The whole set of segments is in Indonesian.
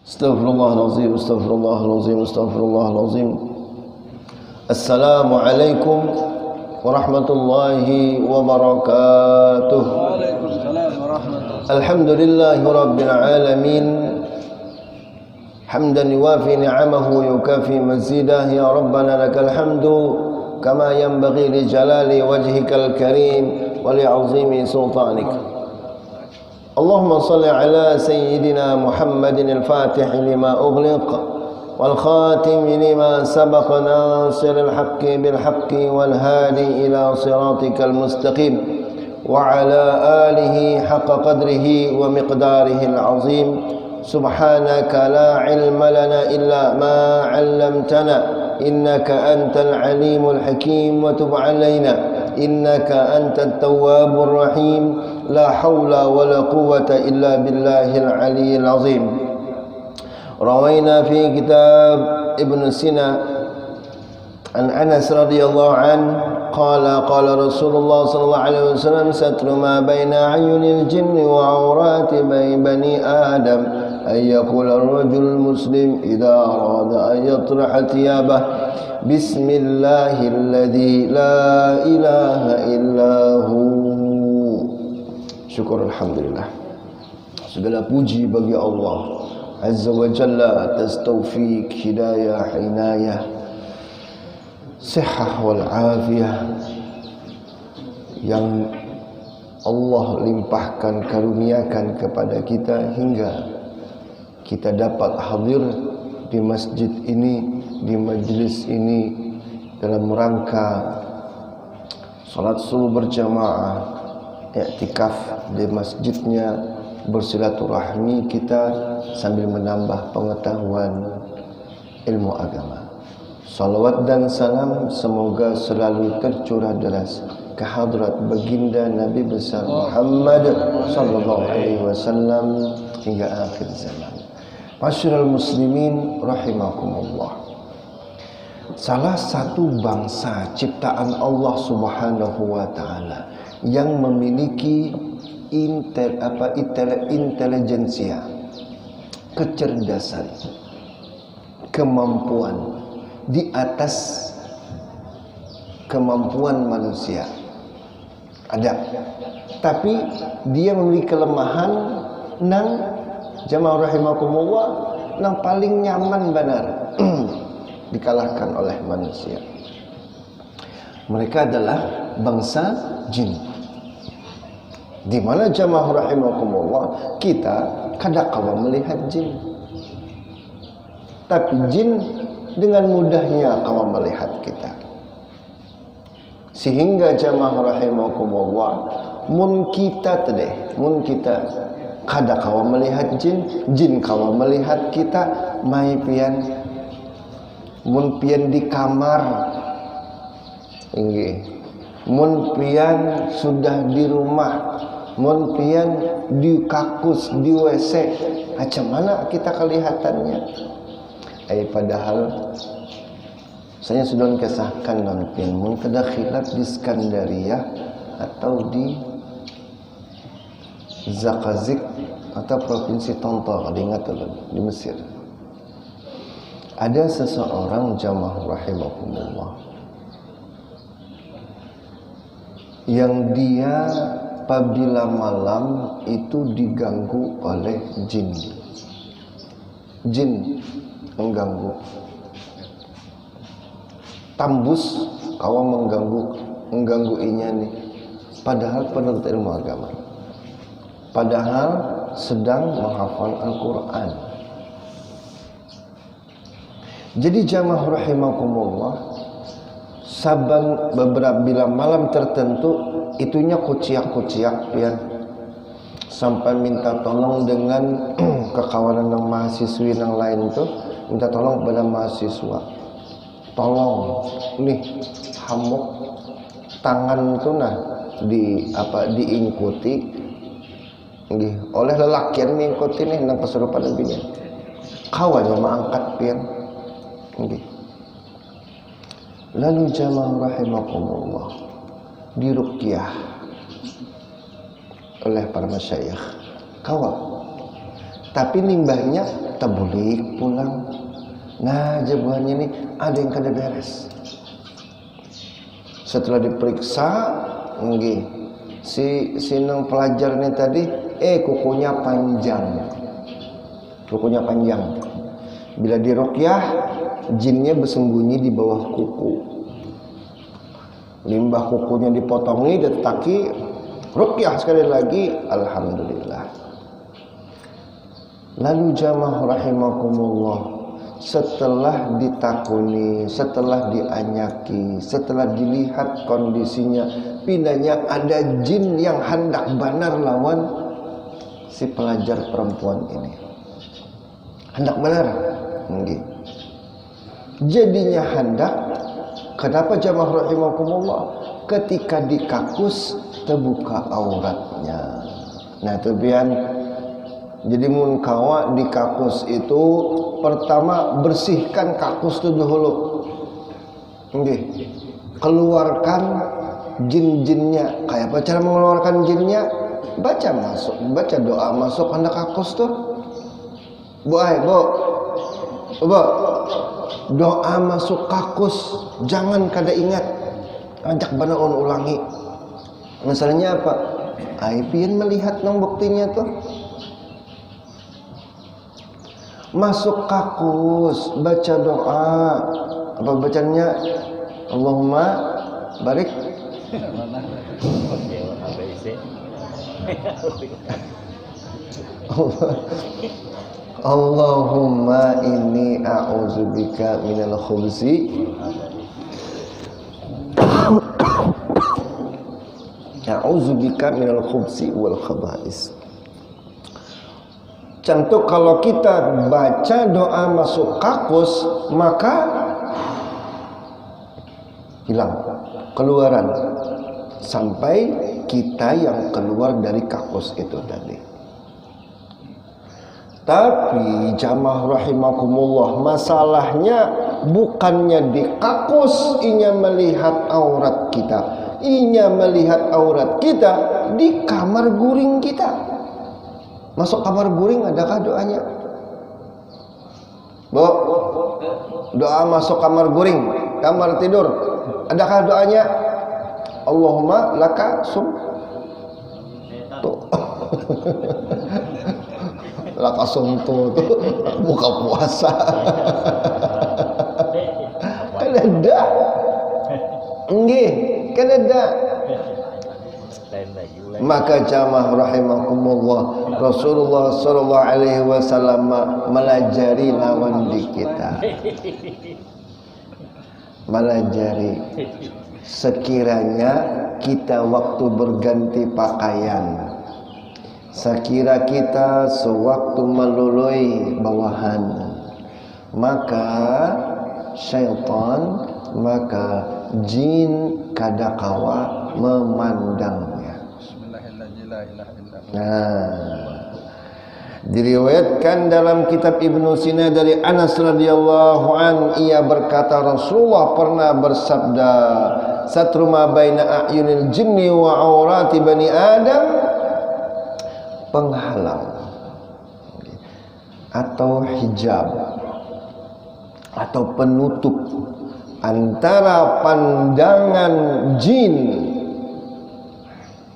Astaghfirullahalazim, astaghfirullahalazim, astaghfirullahalazim. Assalamualaikum warahmatullahi wabarakatuh. Waalaikumsalam warahmatullahi. Alhamdulillahi rabbil alamin. Hamdan yuwafi ni'amahu yukafi mazidah. Ya Rabbana lakal hamdu kama yanbaghi li jalali wajhikal karim wa li 'azimi sultanik. اللهم صل على سيدنا محمد الفاتح لما أغلق والخاتم لما سبق ناصر الحق بالحق والهادي إلى صراطك المستقيم وعلى آله حق قدره ومقداره العظيم. سبحانك لا علم لنا إلا ما علمتنا إنك أنت العليم الحكيم وتب علينا إنك أنت التواب الرحيم. لا حول ولا قوة إلا بالله العلي العظيم. روينا في كتاب ابن سينا عن أنس رضي الله عنه قال قال رسول الله صلى الله عليه وسلم ستر ما بين أعين الجن وعورات بني آدم أن يقول الرجل المسلم إذا أراد أن يطرح ثيابه بسم الله الذي لا إله إلا هو. Syukur alhamdulillah. Segala puji bagi Allah Azza wa Jalla atas taufik, hidayah, inayah, sihah wal afiyah yang Allah limpahkan, karuniakan kepada kita hingga kita dapat hadir di masjid ini, di majlis ini dalam rangka salat subuh berjamaah, i'tikaf di masjidnya, bersilaturahmi kita sambil menambah pengetahuan ilmu agama. Salawat dan salam semoga selalu tercurah deras ke hadrat baginda Nabi besar Muhammad sallallahu alaihi wasallam hingga akhir zaman. Masyarul muslimin rahimakumullah. Salah satu bangsa ciptaan Allah Subhanahu wa taala yang memiliki intelijensia, kecerdasan, kemampuan di atas kemampuan manusia ada, tapi dia memiliki kelemahan nang jamaah rahimakumullah nang paling nyaman benar dikalahkan oleh manusia. Mereka adalah bangsa jin. Di mana jamaah rahimakumullah kita kadang-kala melihat jin, tapi jin dengan mudahnya kawan melihat kita, sehingga jamaah rahimakumullah mun kita kadang-kala melihat jin, jin kawan melihat kita. Mai pian mun pian di kamar inggih, mun pian sudah di rumah, mun pian di kakus, di WC, macam mana kita kelihatannya? Padahal saya sudah kisahkan nanti mun kada khilaf di Skandaria atau di Zakazik atau provinsi Tontor, ingat di Mesir. Ada seseorang jamaah rahimahumullah yang dia apabila malam itu diganggu oleh jin. Jin mengganggu, tambus kawan mengganggu inya nih. Padahal penuntut ilmu agama, padahal sedang menghafal Al-Quran. Jadi jamaah rahimakumullah, saban beberapa bila malam tertentu itunya kuciak-kuciak pian sampai minta tolong dengan kekawanan ng mahasiswi yang lain itu, minta tolong kepada mahasiswa, tolong nih hamuk tangan itu nah diingkuti oleh lelaki yang mengikuti nih nang kesurupan nabinya kawannya mengangkat pian. Lalu jamaah rahimakumullah diruqyah oleh para masyayikh kawan. tapi limbahnya tabulik pulang. Nah, jawabannya ini ada yang kada beres. Setelah diperiksa, si nang pelajar ini tadi, kukunya panjang. Kukunya panjang. Bila diruqyah, jinnya bersembunyi di bawah kuku. Limbah kukunya dipotongi, ditetaki, ruqyah sekali lagi, alhamdulillah. Lalu jamaah rahimakumullah, setelah ditakuni, setelah dianyaki, setelah dilihat kondisinya, pindahnya ada jin yang hendak banar lawan si pelajar perempuan ini. Hendak banar. Jadinya hendak. Kenapa jamaah rahimakumullah? Ketika dikakus terbuka auratnya. Nah, itu biar jadi mun kawa di kakus itu pertama bersihkan kakus itu dulu. Keluarkan jin-jinnya. Kayak apa cara mengeluarkan jinnya? Baca doa masuk hendak kakus tuh. Bu, doa masuk kakus, jangan kada ingat. Ajak banaon ulangi. Misalnya apa? Pian melihat nang buktinya tuh. Masuk kakus, baca doa. Apa bacanya? Allahumma barik. Allahumma inni a'udzubika minal khubzi a'udzubika minal khubzi wal khaba'is. Contoh kalau kita baca doa masuk kakus, maka hilang keluaran sampai kita yang keluar dari kakus itu tadi. Tapi jamaah rahimakumullah, masalahnya bukannya di kakus inya melihat aurat kita. Inya melihat aurat kita di kamar guring kita. Masuk kamar guring adakah doanya? Bu, doa masuk kamar guring, kamar tidur, adakah doanya? Allahumma laka sum. Tuh. Lakasum tuh buka puasa. Kan ada. Nggih, kan ada. Maka jamaah rahimakumullah, Rasulullah sallallahu alaihi wasallam melajari lawan di kita. Melajari sekiranya kita waktu berganti pakaian, sekira kita sewaktu melului bawahan, maka syaitan, maka jin kadakawa memandangnya. Nah, diriwayatkan dalam kitab Ibnu Sina dari Anas radhiyallahu an, ia berkata Rasulullah pernah bersabda, satru ma baina a'yunil jinni wa aurati bani Adam, penghalang atau hijab atau penutup antara pandangan jin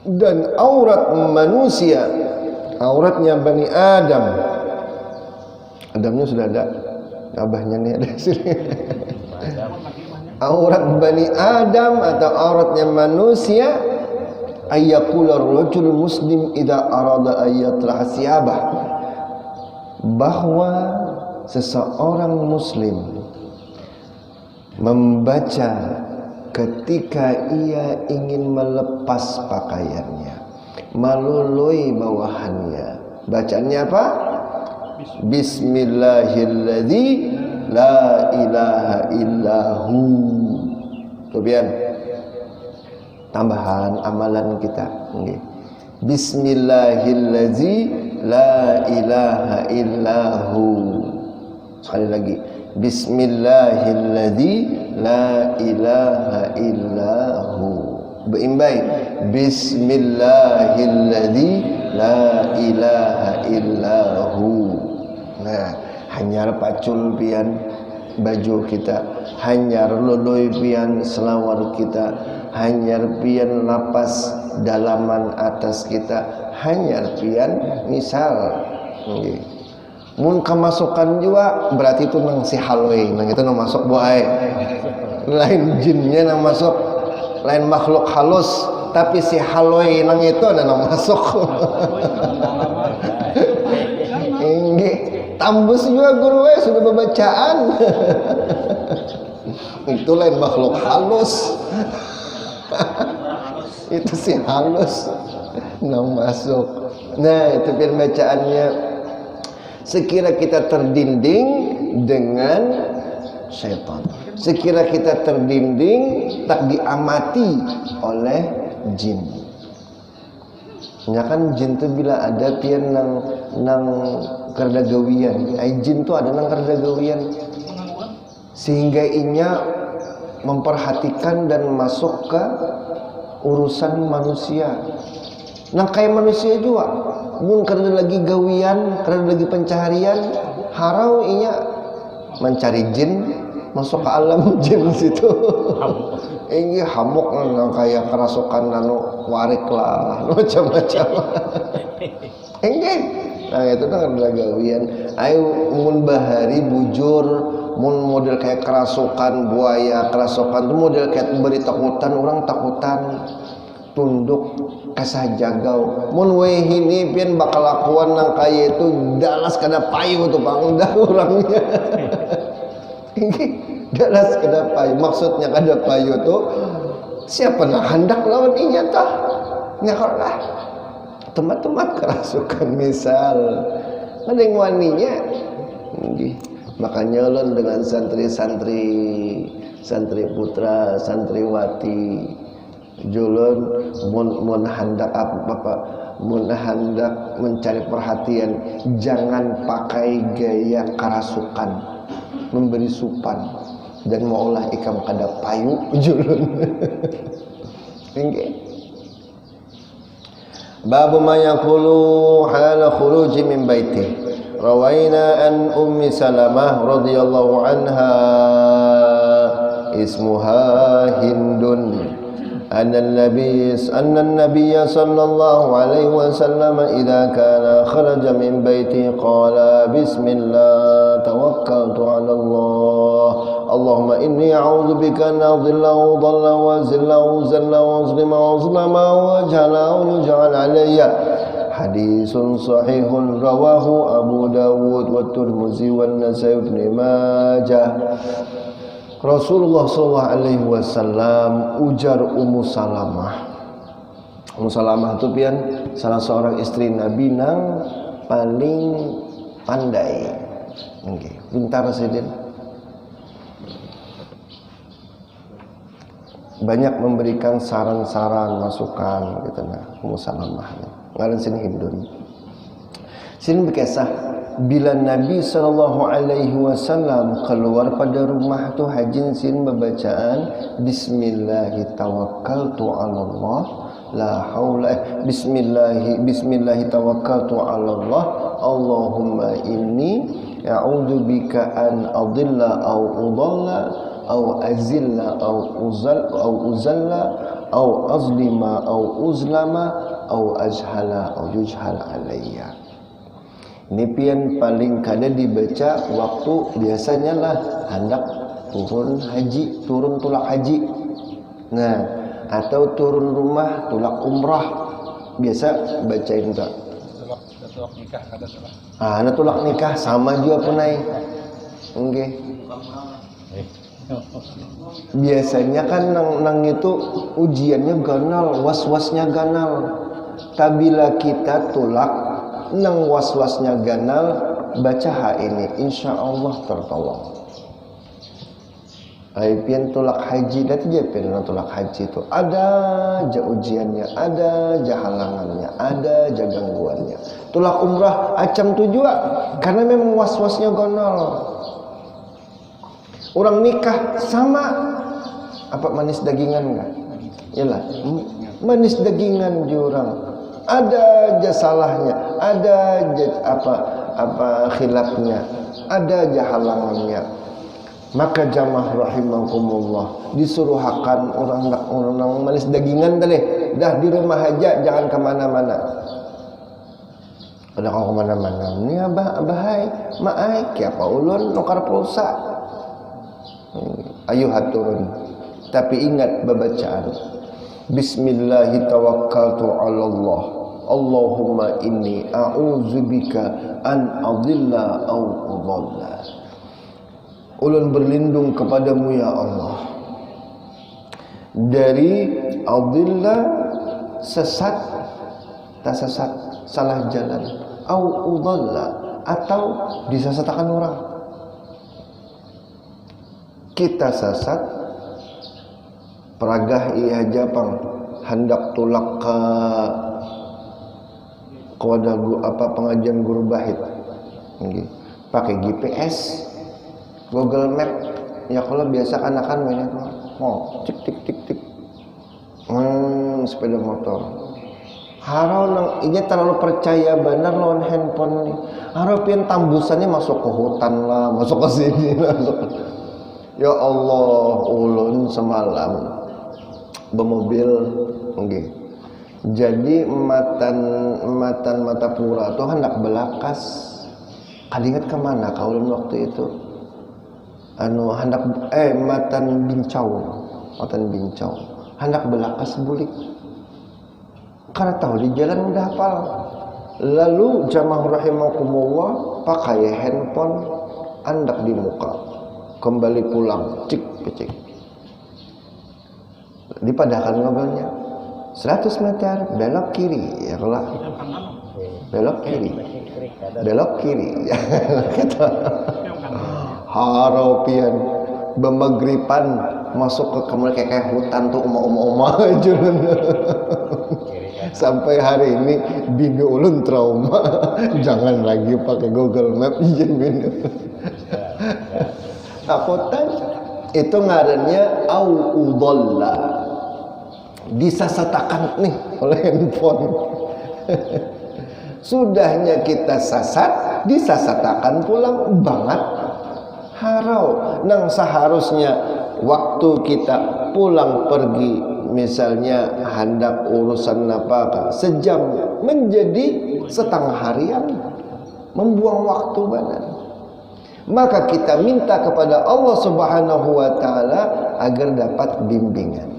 dan aurat manusia, auratnya Bani Adam. Adamnya sudah ada, abahnya nih ada sini. Aurat Bani Adam atau auratnya manusia, ayyaqula ar-rajul muslim idza arada ayyatraha siyabah, bahwa seseorang muslim membaca ketika ia ingin melepas pakaiannya, melului bawahannya, bacaannya apa? Bismillahilladzi la ilaha illahu. Kemudian tambahan amalan kita, Bismillahilladzi la ilaha illahu. Sekali lagi, Bismillahilladzi la ilaha illahu. Beimbai, Bismillahilladzi la ilaha illahu. Nah, hanyar pacul pian baju kita, hanyar loloy pian selawar kita, hanyar pian lapas dalaman atas kita, hanyar pian misal nggih. Mun kemasukan juga berarti itu nang si halwe, nang itu nang masuk buai. Lain jinnya nang masuk, lain makhluk halus, tapi si halwe nang itu ada nang masuk. Nggih, tambus juga guru sudah bacaan. Itu lain makhluk halus. Itu si halus nang masuk. Nah, itu kan bacaannya. Sekira kita terdinding dengan syaitan, sekira kita terdinding tak diamati oleh jin. Ya kan jin tu bila ada pian nang kerdagawian, jin tu ada nang kerdagawian, sehingga inya memperhatikan dan masuk ke urusan manusia. Nah kayak manusia juga, mun karena lagi gawian, karena lagi pencaharian, harau inya mencari jin, masuk ke alam jin situ. Ini hamuk nang kayak kerasukan nanu warik lah, macam-macam. Enggak, nah itu kan gawian. Ayo mun bahari bujur, mun model kayak kerasukan buaya, kerasukan itu model kayak beri takutan, orang takutan. Tunduk kasah jagau mun weh ini pian bakal lakuan nang kaya itu dalas kada payu tuh pangdah orangnya. Dalas kada payu, maksudnya kada payu tuh siapa nak hendak lawan inya tah nyakarlah temat-temat kerasukan misal ada yang waninya makanya lon dengan santri-santri, santri putra, santriwati julun mun hendak apa mun hendak mencari perhatian jangan pakai gaya kerasukan, memberi supan dan maulah ikam kada payu julun. Nggih. Babu ma yaqulu hala khuruji min baiti. Rawaina an Ummi Salamah radhiyallahu anha ismuha Hindun أن النبي صلى الله عليه وسلم إذا كان خرج من بيته قال بسم الله توكلت على الله اللهم إني أعوذ بك أن أضل وأضل وأزل وأزل وأظلم وأظلم وأجهل أو يجهل علي. حديث صحيح رواه أبو داود والترمذي والنسائي وابن ماجه. Rasulullah SAW ujar Ummu Salamah. Ummu Salamah itu pian salah seorang istri Nabi nang paling pandai. Nggih, pintar sedin. Banyak memberikan saran-saran, masukan gitu nah. Ummu Salamah. Ngaran sin Hindun. Sin berkisah bila Nabi SAW keluar pada rumah tu hajin sin membacaan Bismillahi tawakkaltu ala Allah la haula Bismillahi tawakkaltu ala Allah Allahumma inni a'udzu bika an adilla au udalla au azilla au uzalla au azlima au uzlama au ajhala au yujhal alayya. Ini pian paling kada dibaca waktu biasanya lah hendak turun tulak haji. Nah, atau turun rumah tulak umrah biasa bacain tak. Tulak nikah kada salah. Nah tulak nikah sama juga punai. Nggih. Biasanya kan nang itu ujiannya ganal, was-wasnya ganal. Tabila kita tulak nang was-wasnya ganal baca ha ini insyaallah tertolong. Ai pian tulak haji dan dia pian tulak haji itu ada aja ujiannya, ada aja halangannya, ada aja gangguannya. Tulak umrah acam tu juga karena memang was-wasnya ganal. Orang nikah sama apa manis dagingan enggak? Yalah, manis dagingan jurang. Ada aja salahnya, ada aja apa khilafnya, ada aja halangannya. Maka jamaah rahimakumullah, disuruhakan orang manis dagingan dah di rumah aja, jangan kemana-mana. Udah kau kemana-mana ini abah hai maai kiapa ulun nukar pulsa. Ayo haturun, tapi ingat babacaan Bismillahi tawakkaltu ala Allah, Allahumma inni a'udzubika an adilla au udalla. Ulun berlindung kepadamu ya Allah dari adilla, sesat, salah jalan, au udalla, atau disesatkan orang. Kita sesat peragah iya japang hendak tulak ke wadah pengajian guru bahit, pakai GPS, Google Map. Ya kalau biasa anak-anak mainnya tik sepeda motor. Harau nang ini terlalu percaya benar lawan handphone nih. Harau pian tambusannya masuk ke hutan lah, masuk ke sini lah. Ya Allah, ulun semalam bermobil, jadi matan Matapura tuh hendak belakas. Kadingat kemana kau ulun waktu itu? Hendak matan Bincau, hendak belakas bulik. Karena tahu di jalan udah hafal. Lalu jamaah rahimakumullah pakai handphone andak di muka, kembali pulang cik dipadahkan mobilnya 100 meter belok kiri, ya kelak belok kiri ya kata haropian bemegripan masuk ke kamar kayak hutan tuh oma aja. Sampai hari ini bini ulun trauma, jangan lagi pakai Google Map izin bini. Takutan itu ngarannya au udalla, disasatakan nih oleh handphone. Sudahnya kita sasat, disasatakan pulang banget. Harau nang seharusnya waktu kita pulang pergi, misalnya hendak urusan apa sejam menjadi setengah harian, membuang waktu badan. Maka kita minta kepada Allah Subhanahu wa taala agar dapat bimbingan.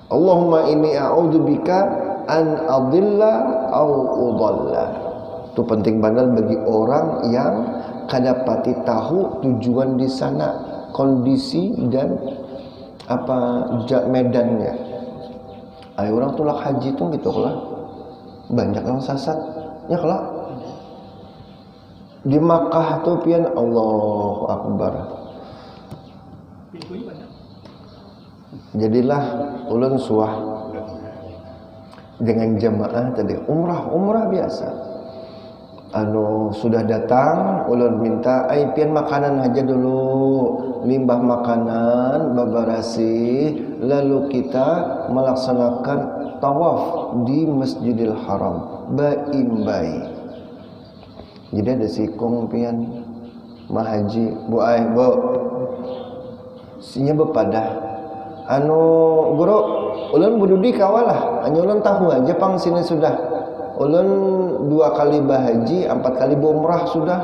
Allahumma inni a'udzubika an adilla au udalla. Itu penting banget bagi orang yang kadapati tahu tujuan di sana, kondisi dan medannya. Ayo orang tulak haji tuh gitu lah, banyak yang sasat ya kelak di Makkah tuh pian Allahu Akbar. Jadilah ulun suah dengan jamaah tadi umrah biasa. Sudah datang ulun minta pian makanan aja dulu, limbah makanan babarasi, lalu kita melaksanakan tawaf di Masjidil Haram baimbai. Jadi ada sikong pian mahaji bu sinya bepadah guru ulun bududi kawalah hanya ulun tahu aja pang sini sudah ulun 2 kali bahaji 4 kali umrah sudah.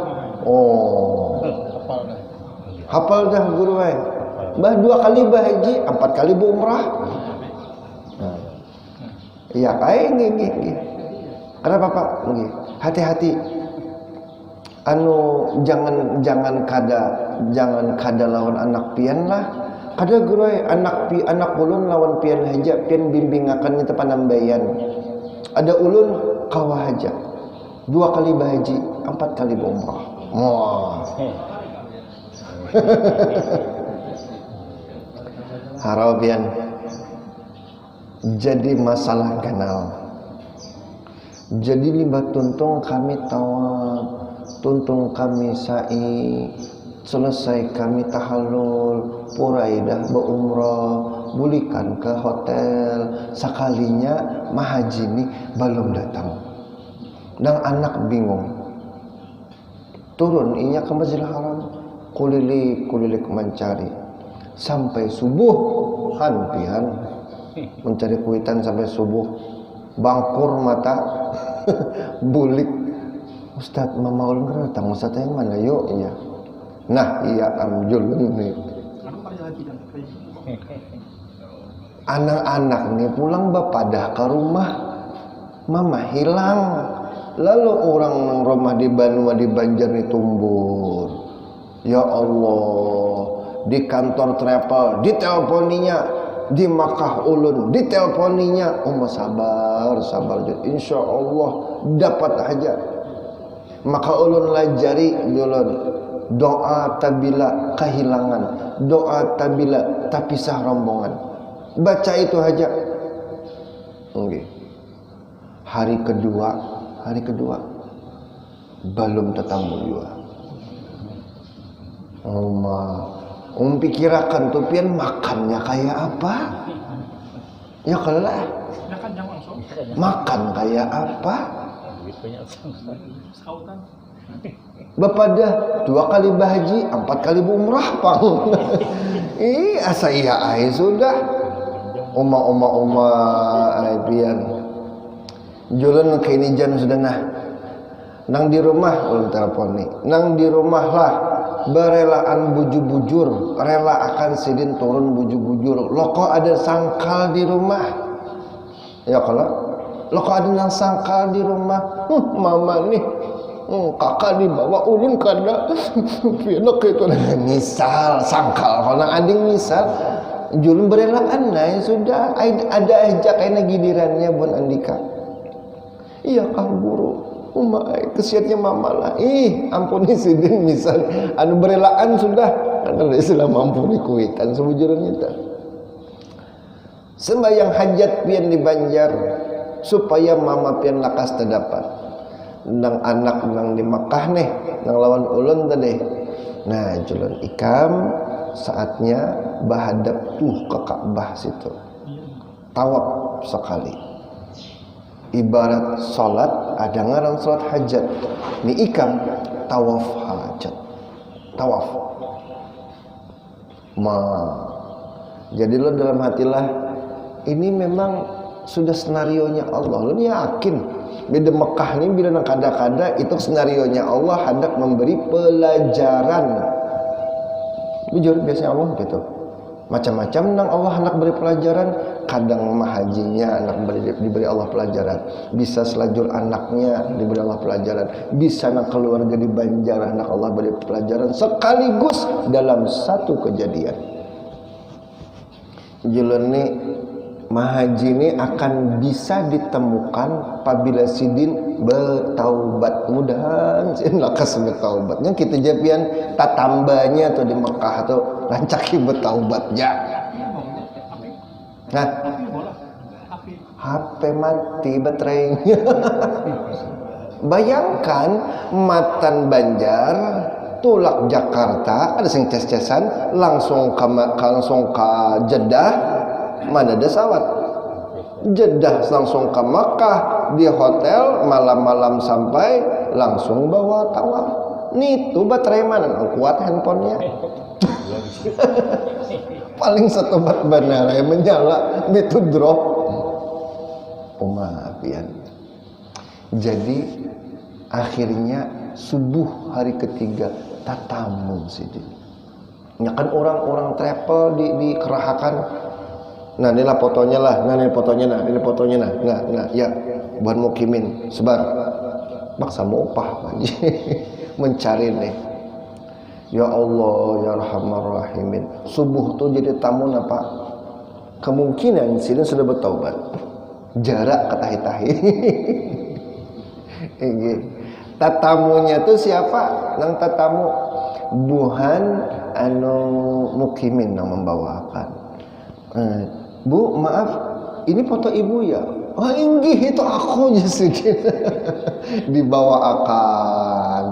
Hafal dah guru wae. 2 kali bahaji 4 kali umrah. Iya kae nggih. Kenapa Pak? Nggih. Hati-hati. Jangan kada lawan anak pian lah. Kada guru wae anak ulun lawan pian haja pian bimbingakan itu panambayan. Ada ulun kawah haja 2 kali bahaji 4 kali umrah. Harapian jadi masalah kenal. Jadi libat tuntung kami tawaf, tuntung kami sa'i, selesai kami tahallul, puraidah berumrah, bulikan ke hotel, sekalinya mahaji ini belum datang. Dan anak bingung. turun inya ke Masjidil Haram, kulilik mencari sampai subuh, pian mencari kuitan sampai subuh, bangkur mata bulik. Ustaz, mama ulun kan datang, Ustaz yang mana? Yuk, iya. Nah, iya amjul ini. Anak-anak nih pulang bapadah ke rumah, mama hilang. Lalu orang nang rumah di Banua di Banjar nih tumbur. Ya Allah, di kantor travel diteleponinya, di Makkah ulun diteleponinya. Sabar insya Allah dapat aja. Maka ulun lajari ulun doa tabila kehilangan, doa tabila tapisah rombongan. Baca itu aja. Okay. Hari kedua belum tetamu juga. Pikirakan tuh pian makannya kayak apa? Ya kalah. Makan kayak apa? Bapada 2 kali bahaji, 4 kali umrah pang. Asa iya ai sudah. Oma ai pian. Julen ke ini jan sudah nah. Nang di rumah ulun telepon nih. Nang di rumah lah berelaan bujur-bujur, rela akan sidin turun bujur-bujur. Loko ada sangkal di rumah. Ya kalau loko ada yang sangkal di rumah. Mama nih kakak dibawa ulun kada pianak itu misal sangkal kalau ading misal julun berelaan nah sudah ada aja kayak gilirannya Bun Andika. Iya kah guru kesiatnya mama lah ampuni sidin misal anu berelaan sudah kalau istilah mampu dikuitan sebujurnya itu sembahyang hajat pian di Banjar supaya mama pian lakas terdapat nang anak nang di Makkah nih nang lawan ulun tadi. Nah julun ikam saatnya bahadap ke Ka'bah situ, tawaf sekali ibarat salat ada ngaran salat hajat ni ikam tawaf hajat tawaf jadi lo dalam hatilah ini memang sudah senarionya Allah. Lo yakin beda Mekah ini bila nang kada-kada itu senarionya Allah hendak memberi pelajaran. Jujur biasanya Allah gitu. Macam-macam nang Allah hendak beri pelajaran. Kadang mahajinya anak diberi Allah pelajaran. Bisa selajur anaknya diberi Allah pelajaran. Bisa nang keluarga di Banjar anak Allah beri pelajaran sekaligus dalam satu kejadian. Julani mahaji ini akan bisa ditemukan apabila sidin bertaubat. Mudahan sidin lakas bertaubatnya kita japian tatambanya atau di Mekah atau lancaki bertaubat ya. Nah, HP mati baterainya. Bayangkan matan Banjar tulak Jakarta ada sing ces-cesan langsung ke Jeddah. Mana ada sawat Jeddah langsung ke Makkah di hotel malam-malam sampai langsung bawa tawaf. Nitu baterai mana kuat handphonenya. Paling satu bat benar yang menyala itu drop. Pian. Jadi akhirnya subuh hari ketiga tatamu sidin. Ya kan orang-orang travel dikerahkan. Nah inilah fotonya lah, nah ini fotonya nah ya buat mukimin sebar maksa mau upah mencari nih. Ya Allah ya Rahman Rahimin, subuh tuh jadi tamu apa? Kemungkinan sini sudah bertaubat, jarak ketahi-tahi. Tatamunya tuh siapa? Nang tatamu buhan anu mukimin yang membawakan. Bu, maaf, ini foto ibu ya? Oh, inggih itu aku jadi dibawa akan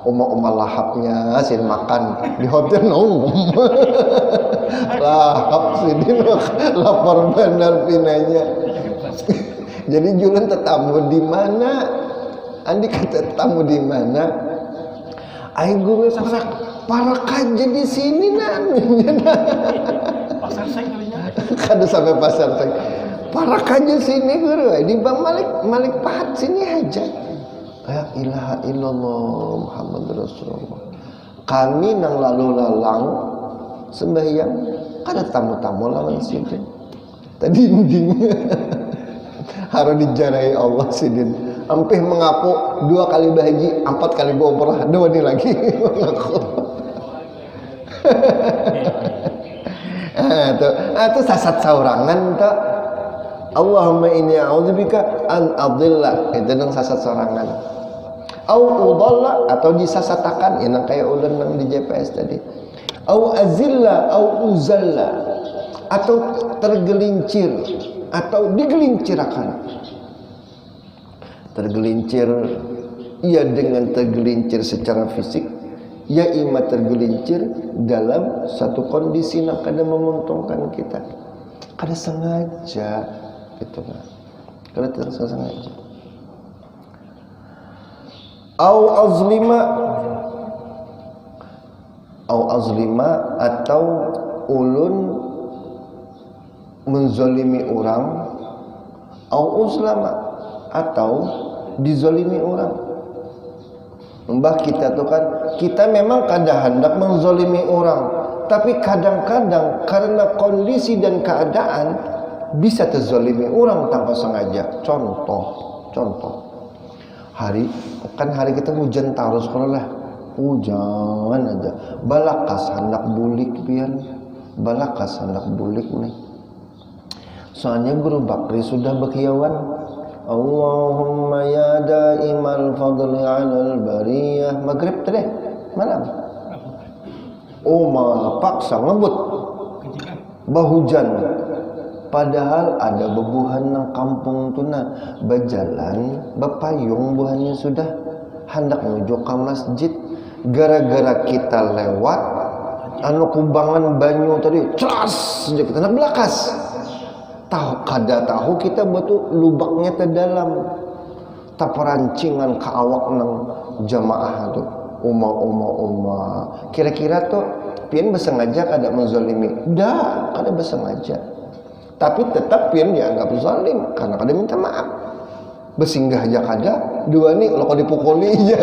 oma-oma lahapnya sin makan di hotel lahap sini lapar benar pinanya. Jadi jualan tetamu di mana? Andi kata tetamu di mana? Ai guru para kaja di sini namanya. Pasar saya kalinya. Kada sampai pasar saya. Para kaja sini guru, di Bang Malik Pahat sini aja. La ilaha illallah Muhammad Rasulullah. Kami nang lalu lalang sembahyang kada tamu-tamu lawan sini. Tadi dindingnya harus dijarai Allah sidin. Ampih mengaku 2 kali bahaji, 4 kali umrah, 2 ini lagi mengaku. Itu sasat saurangan tuh. Allahumma inni a'udzubika an adilla, itu nang sasat saurangan. Au udalla, atau disasatakan, yang kayak ulun nang di GPS tadi. Au azilla, au uzalla, atau tergelincir, atau digelincirkan. Tergelincir, ia dengan tergelincir secara fisik, ia ima tergelincir dalam satu kondisi yang kada menguntungkan kita, kada sengaja gitu kan, kada tersengaja. Au azlima, atau ulun menzalimi orang, au uzlama, atau dizalimi orang. Mbah kita tuh kan, kita memang kada hendak menzalimi orang, tapi kadang-kadang karena kondisi dan keadaan bisa terzalimi orang tanpa sengaja. Contoh hari kita hujan terus kalau lah, hujan aja, balakas hendak bulik pian, balakas hendak bulik nih. Soalnya Guru Bakri sudah berkiawan, Allahumma ya daimal fadli 'alal bariyah. Maghrib tadi malam. Paksa ngebut bahujan. Padahal ada bebuhan nang kampung tuna berjalan bepayung buhannya sudah hendak menuju ke masjid. Gara-gara kita lewat anu kubangan banyu tadi ceras saja kita nak belakas. Tahu kita betul lubaknya ke dalam taperancingan ke awak nang jamaah tu umma kira-kira tu pian bersengaja kada menzalimi dah kada bersengaja, tapi tetap pian dianggap zalim karena kada minta maaf, bersinggah aja kada, 2 ni kalau kau dipukuli aja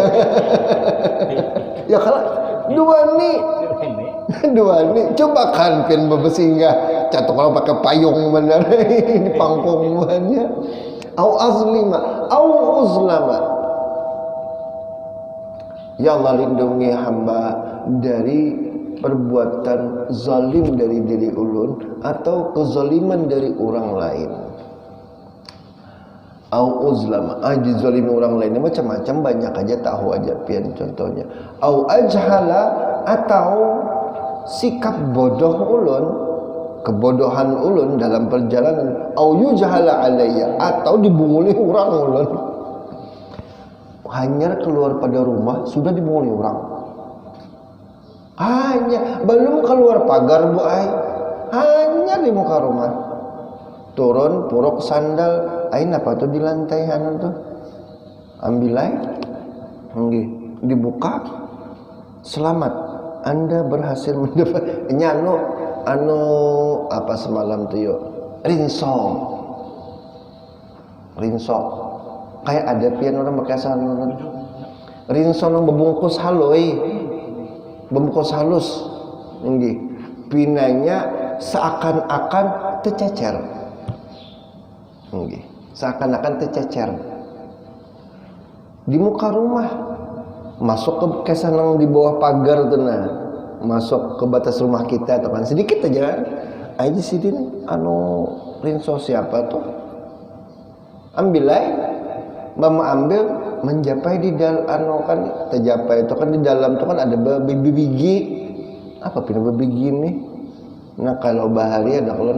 ya kalau 2 ni coba kan pian bersinggah catok kalau pakai payung benar di pangkungannya. Au azlima, au uzlama. Ya Allah, lindungi hamba dari perbuatan zalim dari diri ulun atau kezaliman dari orang lain. Au uzlama, dizalimi orang lain macam-macam, banyak aja, tahu aja pian contohnya. Au ajhala, atau sikap bodoh ulun, kebodohan ulun dalam perjalanan, au yujhala alayya, atau dibunguli orang ulun. Hanya keluar pada rumah sudah dibunguli orang. Hanya belum keluar pagar bu ai, hanya di muka rumah. Turun puruk sandal, ain apa tuh di lantai anu tuh? Ambil ai. Nggih, dibuka. Selamat, Anda berhasil mendapat anu apa semalam tuh yuk, rinso kayak ada pian orang pakai sarung rinso nang bebungkus halus nggih, pinanya seakan-akan tercecer nggih, seakan-akan tercecer di muka rumah, masuk ke kesanang di bawah pagar tuh nah, masuk ke batas rumah kita atau kan sedikit aja aja sidin anu rinso siapa tuh, ambilai mama ambil menjapai di dalam anu kan terjapai itu kan di dalam tuh kan ada biji apa pindah biji nih. Nah kalau bahari ada kalau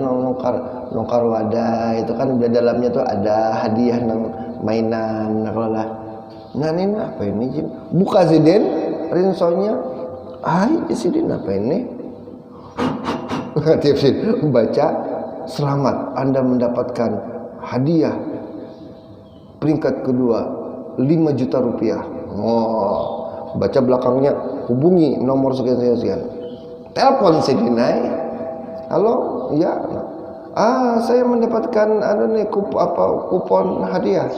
nongkar wadah itu kan di dalamnya tuh ada hadiah nang mainan. Nah kalau lah ini apa ini jin buka sidin rinsonya. Di sini apa ini? Tiap sini baca selamat, Anda mendapatkan hadiah peringkat kedua 5 juta rupiah. baca belakangnya, hubungi nomor sekian. Telepon si Dinai. Halo, iya. Saya mendapatkan kupon hadiah.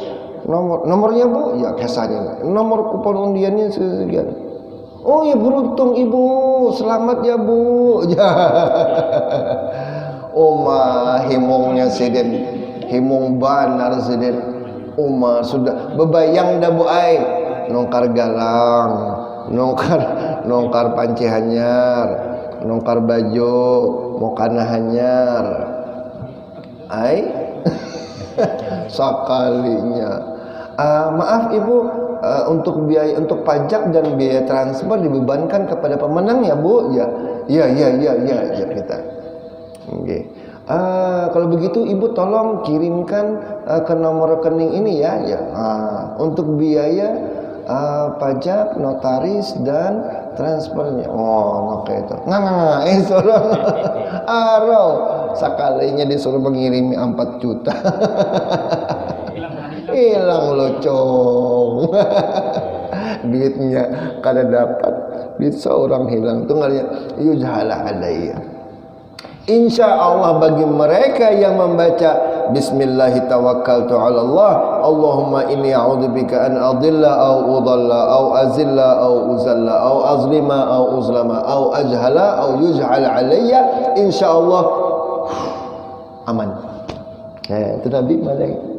Nomornya Bu? Ya, kesanya. Nomor kupon undiannya sekian. Oh ya, beruntung Ibu, selamat ya Bu. Ya. Himungnya sidin, himung banar sidin. Sudah bebayang dah Bu ai. Nongkar galang, nongkar panci hanyar, nongkar baju, mokana hanyar. Ai sekalinya. Maaf Ibu, untuk biaya untuk pajak dan biaya transfer dibebankan kepada pemenang ya Bu. Ya kita. Oke. Kalau begitu Ibu tolong kirimkan ke nomor rekening ini ya. Untuk biaya pajak, notaris dan transfernya. Oke itu. Sorong. Arau sekalinya disuruh mengirimi 4 juta. Hilang locong. Duitnya kada dapat, duit seorang hilang. Itu ngaliat yujhala alayya. Insya Allah bagi mereka yang membaca Bismillahi tawakkaltu ala Allah, Allahumma inni a'udzubika an adilla au udalla au azilla au uzalla au azlima au uzlama au ajhala au yujhal alayya, insya Allah aman. Itu Nabi malaikat.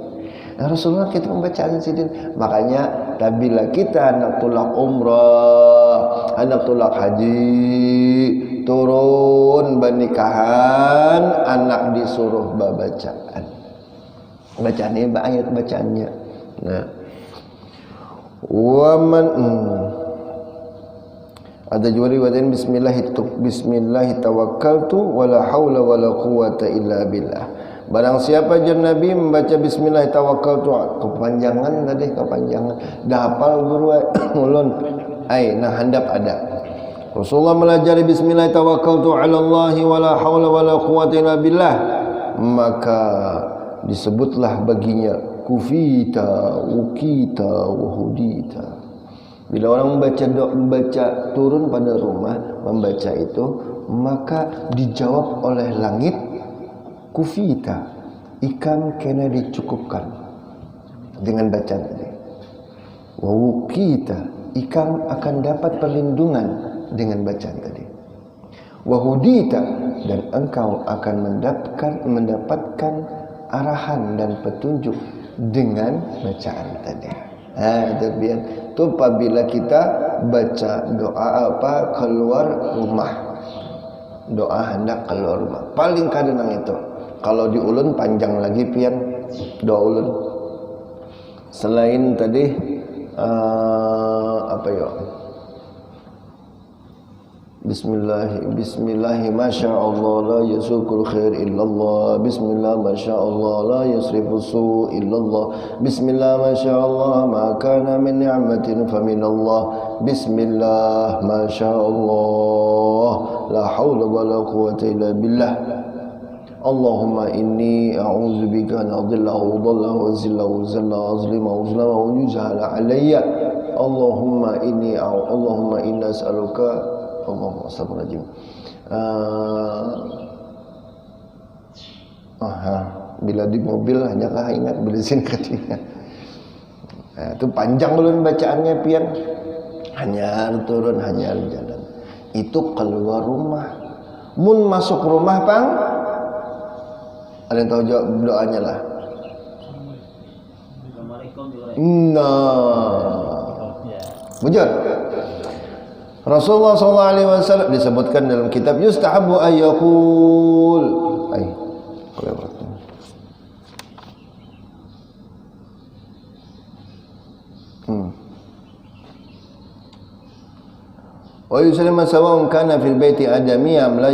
Rasulullah kita membacaan sidin. Makanya tabila kita anak tulak umrah, anak tulak haji, turun bernikahan, anak disuruh bacaan. Bacaannya ayat bacaannya. Nah, waman ada juga riwayat Bismillah tawakkaltu wala haula wala quwata illa billah. Barang siapa jan Nabi membaca Bismillah tawakkaltu, kepanjangan tadi kepanjangan. Dah hafal guru ulun. Handap ada. Rasulullah melajari Bismillah tawakkaltu 'ala Allah wala haula wala quwata illa billah, maka disebutlah baginya kufita, ukita, wahudita. Bila orang membaca turun pada rumah membaca itu, maka dijawab oleh langit, kufita, ikan kena dicukupkan dengan bacaan tadi. Wahukita, ikan akan dapat perlindungan dengan bacaan tadi. Wahudita, dan engkau akan mendapatkan arahan dan petunjuk dengan bacaan tadi. Itu apabila kita baca doa keluar rumah, doa hendak keluar rumah, paling kadang itu. Kalau di ulun panjang lagi pian doa ulun. Selain tadi Bismillah masya Allah la yasukul khair illallah. Bismillah masya Allah la yasrifu su illallah. Bismillah masya Allah ma kana min ni'matin fa min Allah. Bismillah masya Allah la hawla wa la quwwata illa billah. Allahumma inni a'udzubika an adilla wa udalla wa zilla wa zalla wa azlima wa uzlama wa yujhala alayya. Allahumma inna as'aluka Allahumma astagfirullahaladzim. Bila di mobil hanya ingat bersin ketika. Itu panjang ulun bacaannya pian. Hanya turun, hanya jalan. Itu keluar rumah. Mun masuk rumah pang, ada yang tahu jawab doanya lah. Bujur. Rasulullah SAW disebutkan dalam kitab yustahabu ayyakul. Wa yusallima sawa'un kana fil baiti adamiyam la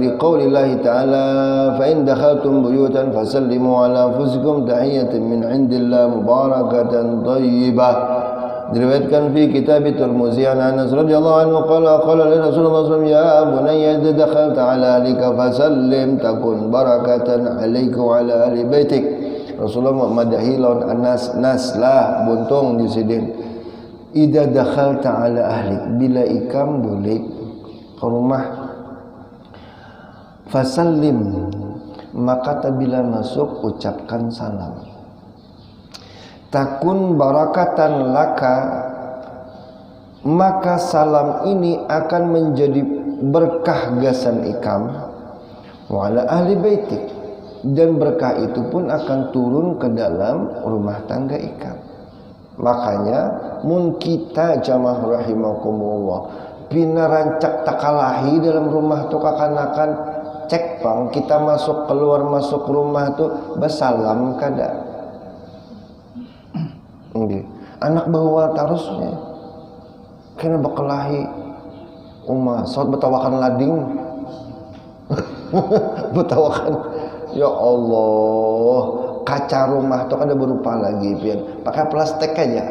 liqaulillahi ta'ala fa in dakhaltum buyutan fasallimu ala anfusikum tahiyatan min indillah mubarakatan thayyibah. Diriwayatkan fi kitab Tirmizi an Anas radhiyallahu anhu qala Rasulullah sallallahu alaihi wasallam ya bunayya idza dakhalta ala ahlika fasallim takun barakatan alayka wa ala ahli baitik. Rasulullah madahi lawan Anas naslah buntung di sidin. idza dakhalta ala ahlik, bila ikam balik ke rumah, fasallim, maka bila masuk ucapkan salam. Takun barakatan laka, maka salam ini akan menjadi berkah gasan ikam, wa ala ahli baitik, dan berkah itu pun akan turun ke dalam rumah tangga ikam. Makanya mun kita jamaah rahimakumullah pina rancak takalahi dalam rumah tu kakanakan, cek pang kita masuk keluar masuk rumah tu basalam kada. Anak bawa tarusnya kena bekelahi umah saat betawakan lading betawakan ya Allah, kaca rumah tuh kada berupa lagi pian pakai plastik aja.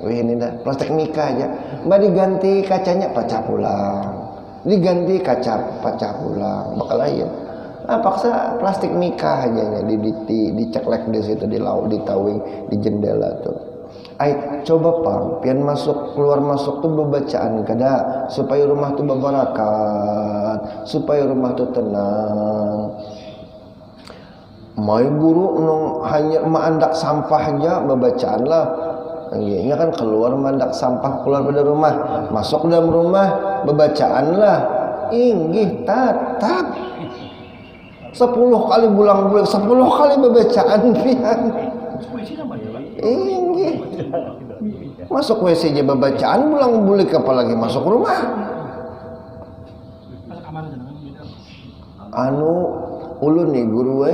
Wih ini dah plastik mika aja, mbak diganti kacanya pecah pulang, diganti kaca pecah pulang bekelahi ya. Paksa plastik mika aja diceklek di situ, di laut, di tawing, di jendela tuh. Coba pang pian masuk keluar masuk tuh bebacaan kada supaya rumah tuh berbarakat, supaya rumah tuh tenang. Mai guru nong hanya mandak sampah aja bebacaan lah. Ini kan keluar mandak sampah keluar pada rumah, masuk dalam rumah bebacaan lah. Inggih tatap 10 kali bulang-bulang, 10 kali bebacaan pian. Inggih. Masuk WC aja bebacaan, bulang-bulik apalagi masuk rumah. Ulun nih guru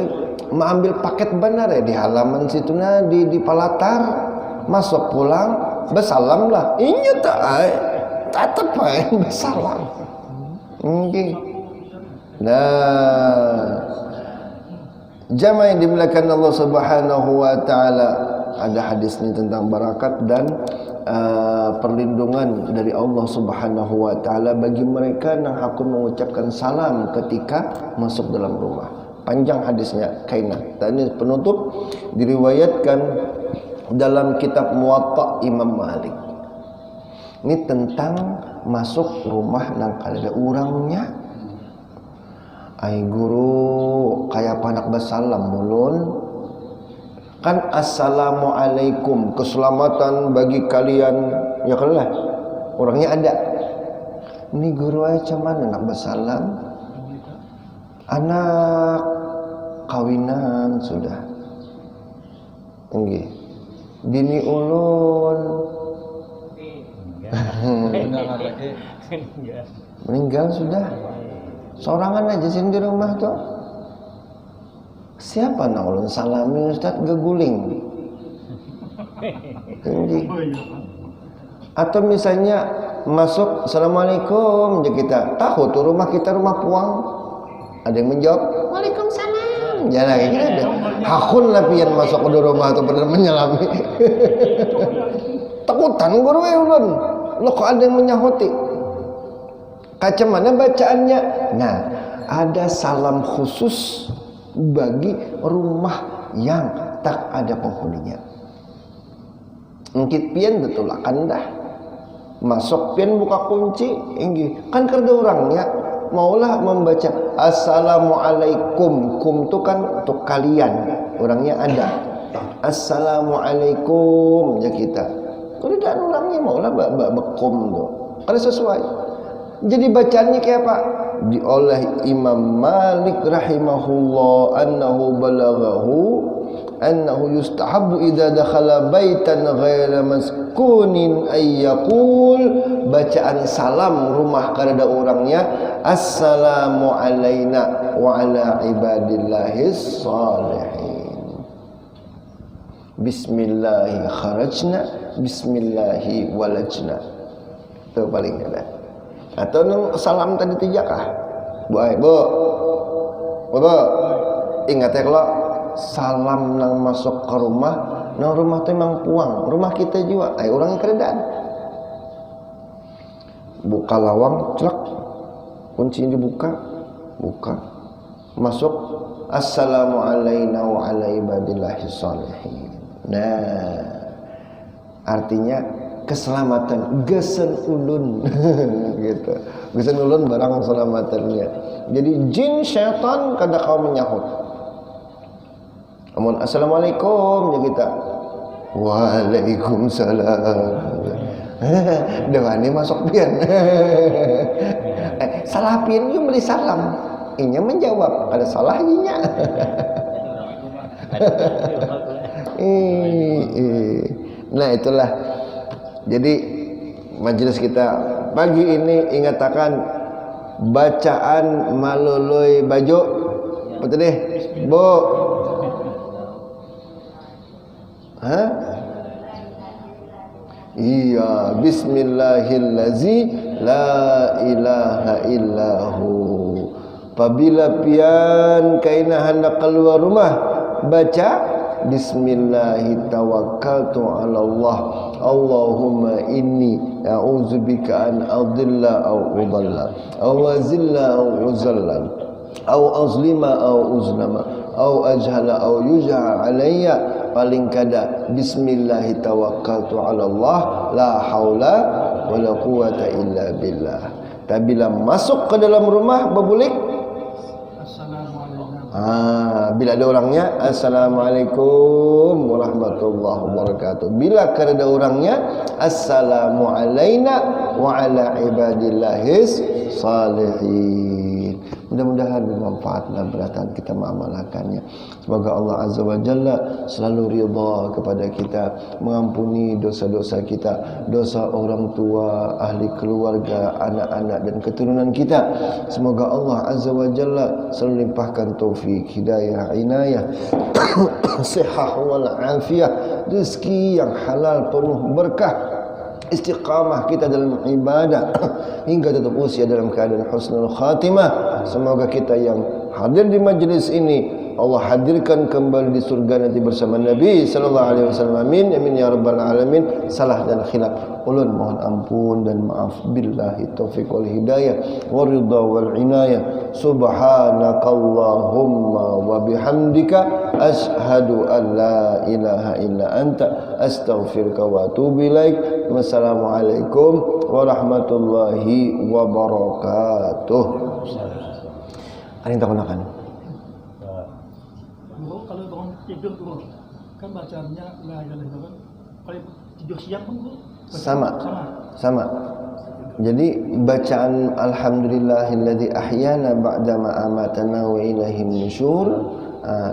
ambil paket benar ya di halaman situ nah di palatar, masuk pulang besalam lah. Ingat tatap besalam. Inggih. Nah, jamaah yang dimuliakan Allah Subhanahu wa taala, ada hadis ini tentang barakat dan perlindungan dari Allah Subhanahu wa taala bagi mereka yang hakun mengucapkan salam ketika masuk dalam rumah. Panjang hadisnya kaina. Dan ini penutup diriwayatkan dalam kitab Muwatta Imam Malik. Ini tentang masuk rumah nang kada urangnya. Ai guru kayak panak basalam mulun kan assalamualaikum, keselamatan bagi kalian ya kalah orangnya ada. Ini guru aja cuman nak basalam, anak kawinan sudah enggih bini ulun meninggal sudah. Sorangan aja sih di rumah tuh. Siapa nak ulun salami Ustaz geguling. Tinggi. Atau misalnya masuk assalamualaikum je kita. Tahu tuh rumah kita rumah puang. Ada yang menjawab waalaikumsalam. Jangan kayak ada. Hakun lah pian masuk ke rumah tuh benar menyelami. Takutan guru ulun. Lo kok ada yang menyahuti? Kaca mana bacaannya? Nah, ada salam khusus bagi rumah yang tak ada penghuninya. Ngkit pian betul akan dah. Masuk pian buka kunci, inggih. Kan kerja orangnya maulah membaca assalamualaikum. Kum tu kan untuk kalian. Orangnya ada. Assalamualaikum ya kita. Kalau tidak orangnya maulah bekum tu. Kalau sesuai. Jadi bacaannya kayak apa? Oleh Imam Malik rahimahullah annahu balaghahu annahu yustahabbu idza dakhala baitan ghaira maskunin ay yaqul, bacaan salam rumah kada orangnya assalamu alaina wa ala ibadillahis shalihin. Bismillahi kharajna bismillahi walajna. Itu paling ada. Atau nang salam tadi tijakah? Bu, ingat ya kalau salam nang masuk ke rumah, nang rumah tu memang puang, rumah kita juga. Orangnya keredaan. Buka lawang, celak, kunci dibuka, buka, masuk. Assalamualaikum wa ala ibadillahi shalihin. Nah, artinya keselamatan gesen ulun gitu. Gesen ulun barang keselamatannya. Jadi jin syaitan kada kau menyahut. Amun assalamualaikum ya kita. Waalaikumsalam. Dewani masuk pian. Salah pian you beli salam. Inya menjawab, ada salah inya. Nah itulah. Jadi majelis kita pagi ini ingatakan bacaan malului baju. Betul deh, Bu. Hah? Iya, bismillahillazi la ilaha illahu. Apabila pian kaina hendak keluar rumah, baca bismillahi tawakkaltu ala Allah. Allahumma inni a'udzubika an adilla aw udalla aw azilla aw uzalla aw azlima aw uzlama aw ajhala aw yujha alayya. Paling kada bismillahi tawakkaltu ala Allah la haula wala quwata illa billah. Tapi bila masuk ke dalam rumah berbulik bila ada orangnya assalamualaikum warahmatullahi wabarakatuh. Bila kada orangnya assalamu alaina wa ala ibadillahis salihin. Mudah-mudahan bermanfaat dan beratan kita mengamalkannya. Semoga Allah Azza wa Jalla selalu ridha kepada kita, mengampuni dosa-dosa kita, dosa orang tua, ahli keluarga, anak-anak dan keturunan kita. Semoga Allah Azza wa Jalla selalu limpahkan taufik, hidayah, inayah, sihah wal afiyah, rezeki yang halal penuh berkah, istiqamah kita dalam ibadah hingga tutup usia dalam keadaan husnul khatimah. Semoga kita yang hadir di majlis ini Allah hadirkan kembali di surga nanti bersama Nabi sallallahu alaihi wasallam. Amin amin ya rabbal alamin. Salah dan khilaf ulun mohon ampun dan maaf. Billahi taufiq wal hidayah wa ridha wal inayah. Subhanakallahumma wa bihamdika ashhadu an la ilaha illa anta astaghfiruka wa atubu ilaik. Wassalamualaikum warahmatullahi wabarakatuh. Ada yang tak gunakan? Kalau bangun tidur tuh kan bacanya la ilaha illallah. Kalau tidur siang pun sama. Jadi bacaan alhamdulillahilladzi ahyana ba'da ma amatana wa ilaihin nusyur.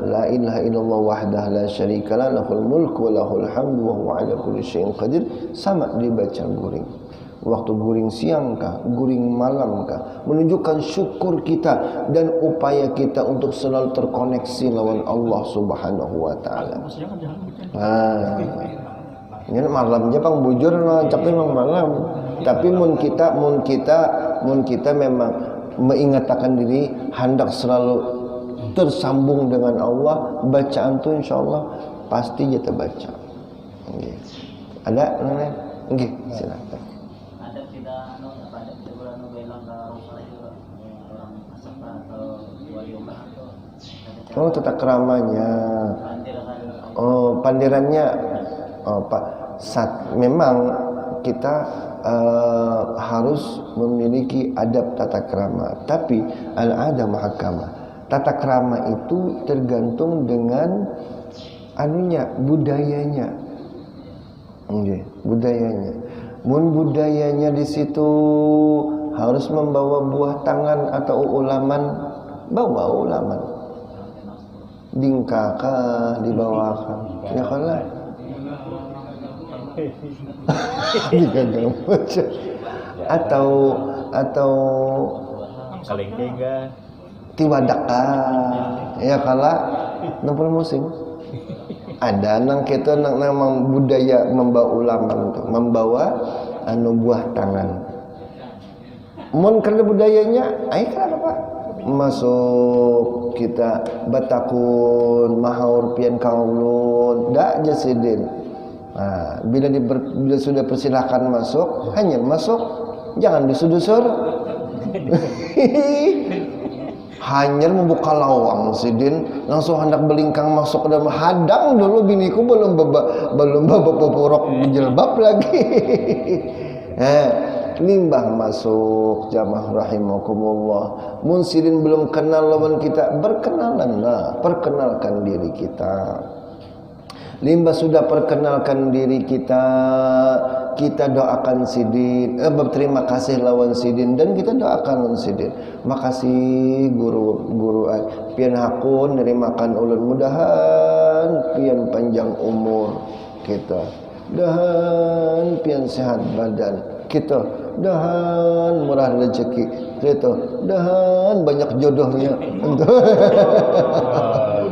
La ilaha illallah wahdahu la syarikalah lahul mulku wa lahul hamdu wa huwa ala kulli syai'in qadir. Sama dibaca guring. Waktu guring siang kah, guring malam kah, menunjukkan syukur kita dan upaya kita untuk selalu terkoneksi lawan Allah Subhanahu wa taala. Ini malam aja pang bujur tapi memang malam. Tapi mun kita memang mengingatkan diri hendak selalu tersambung dengan Allah, bacaan tu insyaallah pasti kita baca. Okay. Ada nanya? Nggih, silakan. Oh, tata keramanya. Oh, pandirannya. Oh, Pak. Memang kita harus memiliki adab tata krama, tapi al-adab muhakkamah. Tata krama itu tergantung dengan budayanya. Okay, budayanya. Budayanya di situ harus membawa buah tangan atau ulaman, bawa ulaman. Dingkakah dibawakan? Ya kalah. atau kalengkengan tiwadakah ya kala nampun musim ada nang kita nang budaya membawa ulaman itu membawa buah tangan mun karena budayanya ai kenapa masuk kita batakun mahaur pian kaulun dak jasidin. Nah, bila sudah persilahkan masuk, hanya masuk, jangan dusur-dusur. hanyar membuka lawang sidin langsung hendak belingkang masuk ke dalam, hadang dulu biniku belum pupurok jilbab lagi. Limbah masuk jamaah rahimakumullah. Mun sidin belum kenal lawan kita, berkenalanlah, perkenalkan diri kita. Limbah sudah perkenalkan diri kita, kita doakan sidin, berterima kasih lawan sidin, dan kita doakan lawan sidin. Makasih guru pian hakun nerimakan ulun, mudahan pian panjang umur kita, dahan pian sehat badan kita, dahan murah rezeki kita, dahan banyak jodohnya.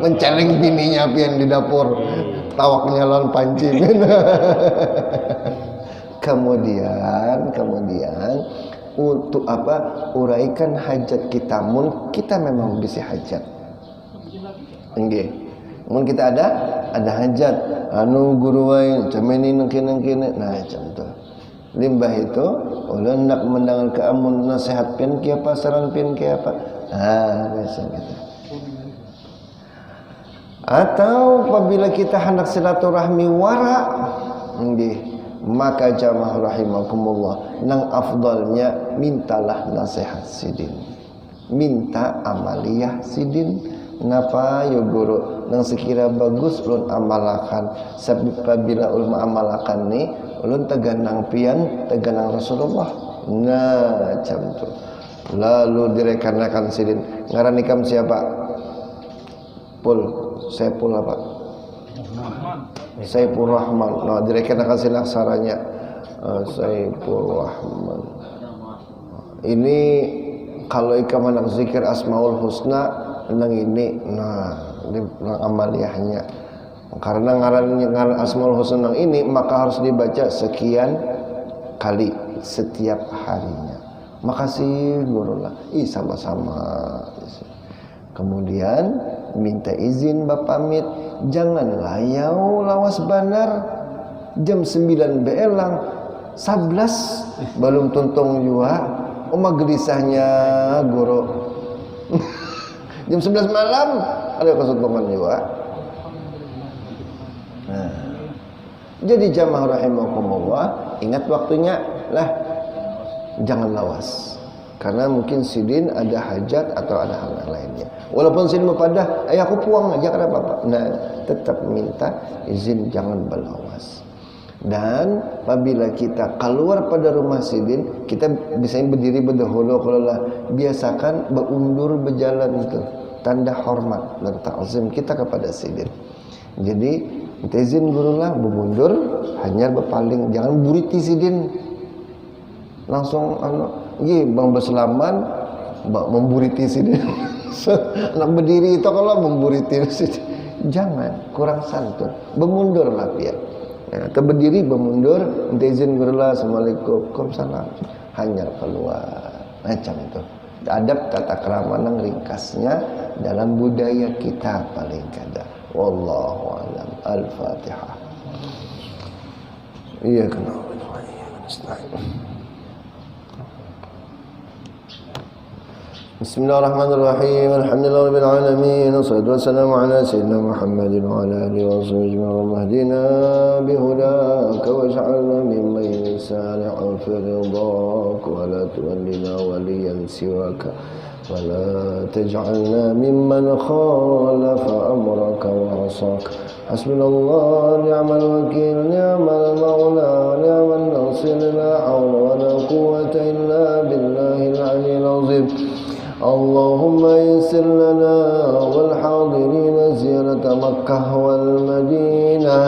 Menceleng bininya pian di dapur, tawaknya lawan panci. Kemudian untuk apa? Uraikan hajat kita. Mun kita memang bisa hajat. Nggih. Mun kita ada hajat. Anu guru wae cameni nangkin-nangkin. Nah, contoh. Limbah itu ulun nak mendangan ke amun nasihat pian kieu apa, saran pian kieu apa. Biasa gitu. Atau apabila kita hendak silaturahmi wara, nggih, maka jamaah rahimakumullah, nang afdalnya mintalah nasihat sidin, minta amaliyah sidin. Napa ya guru nang sekira bagus ulun amalakan, apabila ulun amalakan ni ulun teganang pian teganang Rasulullah. Nah, macam tu. Lalu direkanakan sidin, ngaran ikam siapa? Saiful apa? Saiful Rahman. Nah, direkanakan silaksaranya Saiful Rahman. Ini kalau ikam anak zikir Asmaul Husna nang ini, nah amaliyahnya. Karena ngaran Asmaul Husna nang ini maka harus dibaca sekian kali setiap harinya. Makasih gurulah. Sama-sama. Kemudian minta izin pamit, jangan layau lawas banar jam 9 beelang 11 belum tuntung jua. Gelisahnya guru. Jam 11 malam ada kesuntungan juga. Nah, jadi jamaah rahimakumullah, ingat waktunya lah, jangan lawas. Karena mungkin sidin ada hajat atau ada hal lainnya. Walaupun sidin mepadah, aku puang aja kada apa-apa. Nah, tetap minta izin, jangan berlawas. Dan apabila kita keluar pada rumah sidin, kita bisa berdiri berdahulu, kalau lah biasakan berundur berjalan itu, tanda hormat dan ta'zim kita kepada sidin. Jadi minta izin gurulah, bermundur, hanya berpaling, jangan buriti sidin. Langsung bang berselaman, memburiti sidin. Nak berdiri itu kalau memburiti sidin, jangan, kurang santun. Bermundurlah biar. Ya, berdiri bermundur, minta izin gurulah, assalamualaikum, waalaikumsalam, hanya keluar. Macam itu. Adab tata krama nang ringkasnya dalam budaya kita paling kada. Wallahu a'lam. Al-Fatihah. Iya kenal. Bismillahirrahmanirrahim. Alhamdulillahirabbil alamin. Wassalatu wassalamu ala sayyidina Muhammadin wa ala alihi wa sahbihi wa mahdina bihudaka waj'alna mimman yusari'u fi ridhaka wa la tuwallina waliyan siwaka wa la taj'alna mimman khalafa amraka wa 'asaka. Hasbunallahu ni'mal wakeel, ni'mal maula, ni'man nasir, la hawla wa la quwwata illa billahil 'aliyyil 'azim. اللهم يسر لنا والحاضرين زيارة مكة والمدينة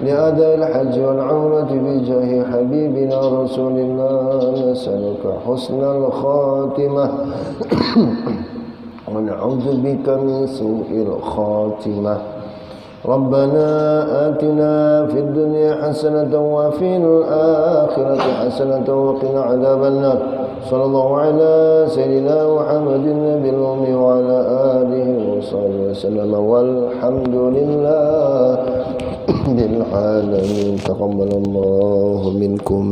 لأداء الحج والعمرة بجاه حبيبنا رسول الله. نسألك حسن الخاتمة ونعوذ بك من سوء الخاتمة. ربنا آتنا في الدنيا حسنة وفي الآخرة حسنة وقنا عذاب النار. صلى الله على سيدنا محمد النبي الأمي وعلى آله وصحبه وسلم والحمد لله بالعالمين. تقبل الله منكم.